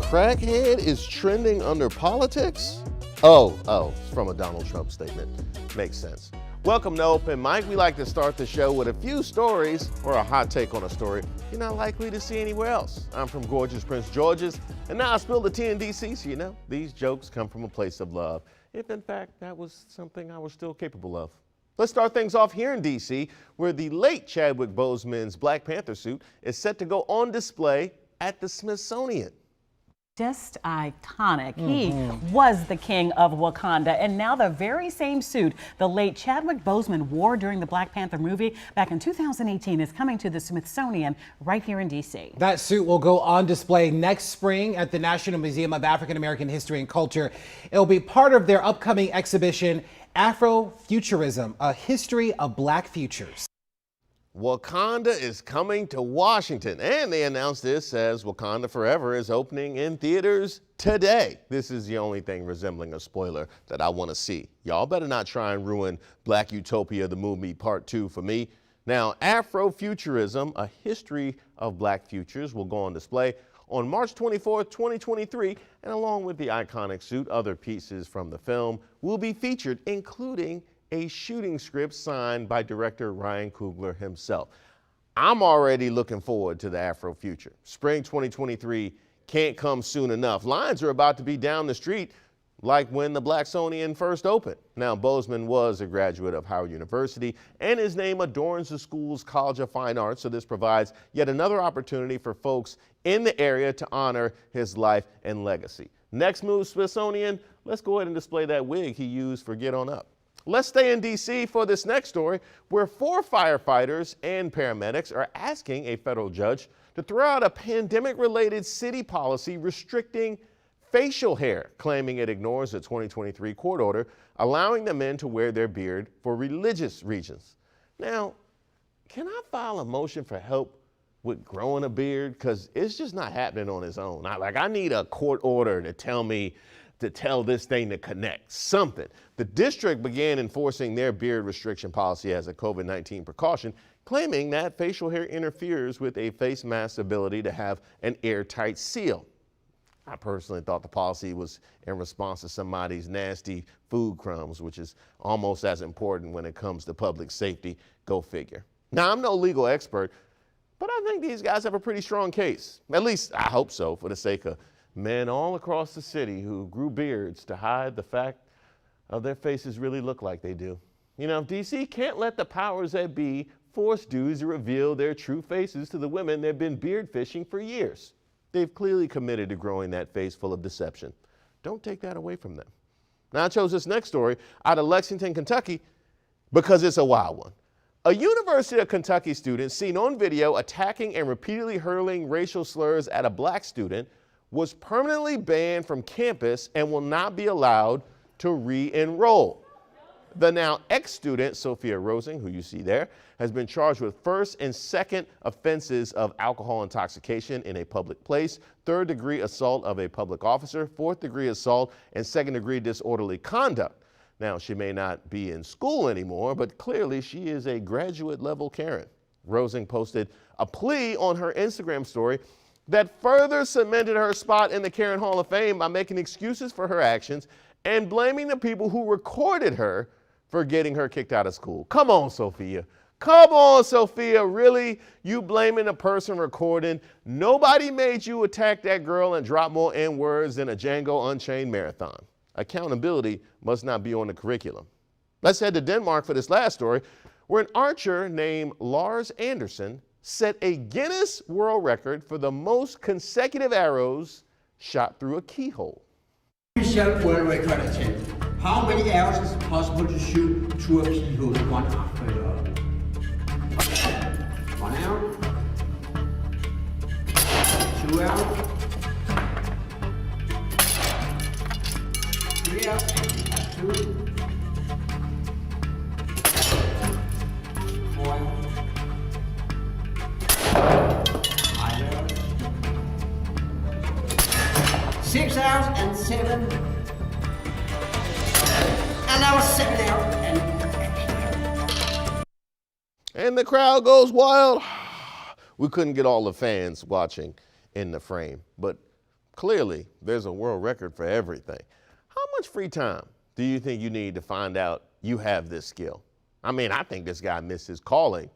crackhead is trending under politics? Oh, it's from a Donald Trump statement. Makes sense. Welcome to Open Mic. We like to start the show with a few stories or a hot take on a story you're not likely to see anywhere else. I'm from gorgeous Prince George's, and now I spilled the tea in DC, so you know, these jokes come from a place of love. If in fact that was something I was still capable of. Let's start things off here in DC, where the late Chadwick Boseman's Black Panther suit is set to go on display at the Smithsonian. Just iconic. He was the king of Wakanda, and now the very same suit the late Chadwick Boseman wore during the Black Panther movie back in 2018 is coming to the Smithsonian right here in D.C. That suit will go on display next spring at the National Museum of African American History and Culture. It will be part of their upcoming exhibition, Afrofuturism, a history of Black futures. Wakanda is coming to Washington, and they announced this as Wakanda Forever is opening in theaters today. This is the only thing resembling a spoiler that I want to see. Y'all better not try and ruin Black Utopia, the movie Part 2 for me. Now, Afrofuturism, a history of Black futures, will go on display on March 24th, 2023, and along with the iconic suit, other pieces from the film will be featured, including a shooting script signed by director Ryan Coogler himself. I'm already looking forward to the Afrofuture. Spring 2023 can't come soon enough. Lines are about to be down the street like when the Blacksonian first opened. Now, Boseman was a graduate of Howard University, and his name adorns the school's College of Fine Arts, so this provides yet another opportunity for folks in the area to honor his life and legacy. Next move, Smithsonian, let's go ahead and display that wig he used for Get On Up. Let's stay in D.C. for this next story, where 4 firefighters and paramedics are asking a federal judge to throw out a pandemic-related city policy restricting facial hair, claiming it ignores a 2023 court order allowing the men to wear their beard for religious reasons. Now, can I file a motion for help with growing a beard? Because it's just not happening on its own. I need a court order to tell this thing to connect, something. The district began enforcing their beard restriction policy as a COVID-19 precaution, claiming that facial hair interferes with a face mask's ability to have an airtight seal. I personally thought the policy was in response to somebody's nasty food crumbs, which is almost as important when it comes to public safety. Go figure. Now, I'm no legal expert, but I think these guys have a pretty strong case. At least I hope so, for the sake of men all across the city who grew beards to hide the fact of their faces really look like they do. You know, DC can't let the powers that be force dudes to reveal their true faces to the women they've been beard fishing for years. They've clearly committed to growing that face full of deception. Don't take that away from them. Now, I chose this next story out of Lexington, Kentucky, because it's a wild one. A University of Kentucky student seen on video attacking and repeatedly hurling racial slurs at a Black student was permanently banned from campus and will not be allowed to re-enroll. The now ex-student, Sophia Rosing, who you see there, has been charged with first and second offenses of alcohol intoxication in a public place, third-degree assault of a public officer, fourth-degree assault, and second-degree disorderly conduct. Now, she may not be in school anymore, but clearly she is a graduate-level Karen. Rosing posted a plea on her Instagram story that further cemented her spot in the Karen Hall of Fame by making excuses for her actions and blaming the people who recorded her for getting her kicked out of school. Come on, Sophia. Come on, Sophia. Really? You blaming a person recording? Nobody made you attack that girl and drop more N-words than a Django Unchained marathon. Accountability must not be on the curriculum. Let's head to Denmark for this last story, where an archer named Lars Andersen set a Guinness World Record for the most consecutive arrows shot through a keyhole. Official world record attempt. How many arrows is it possible to shoot through a keyhole, one after another? 1 arrow, 2 arrows, 3 arrows, 2, 4 arrows. 6 hours and 7. And that was 7 hours and the crowd goes wild. We couldn't get all the fans watching in the frame, but Clearly, there's a world record for everything. How much free time do you think you need to find out you have this skill? I mean, I think this guy missed his calling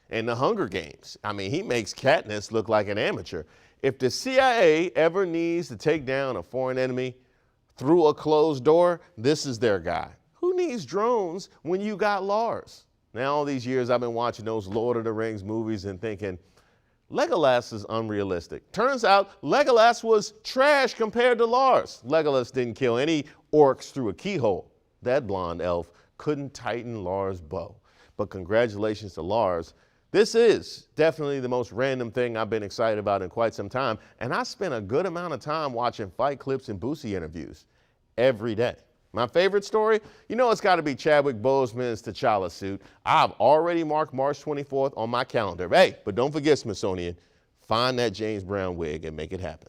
in the Hunger Games. I mean, he makes Katniss look like an amateur. If the CIA ever needs to take down a foreign enemy through a closed door, this is their guy. Who needs drones when you got Lars? Now, all these years I've been watching those Lord of the Rings movies and thinking, Legolas is unrealistic. Turns out Legolas was trash compared to Lars. Legolas didn't kill any orcs through a keyhole. That blonde elf couldn't tighten Lars' bow. But congratulations to Lars. This is definitely the most random thing I've been excited about in quite some time. And I spent a good amount of time watching fight clips and Boosie interviews every day. My favorite story? You know it's got to be Chadwick Boseman's T'Challa suit. I've already marked March 24th on my calendar. Hey, but don't forget, Smithsonian, find that James Brown wig and make it happen.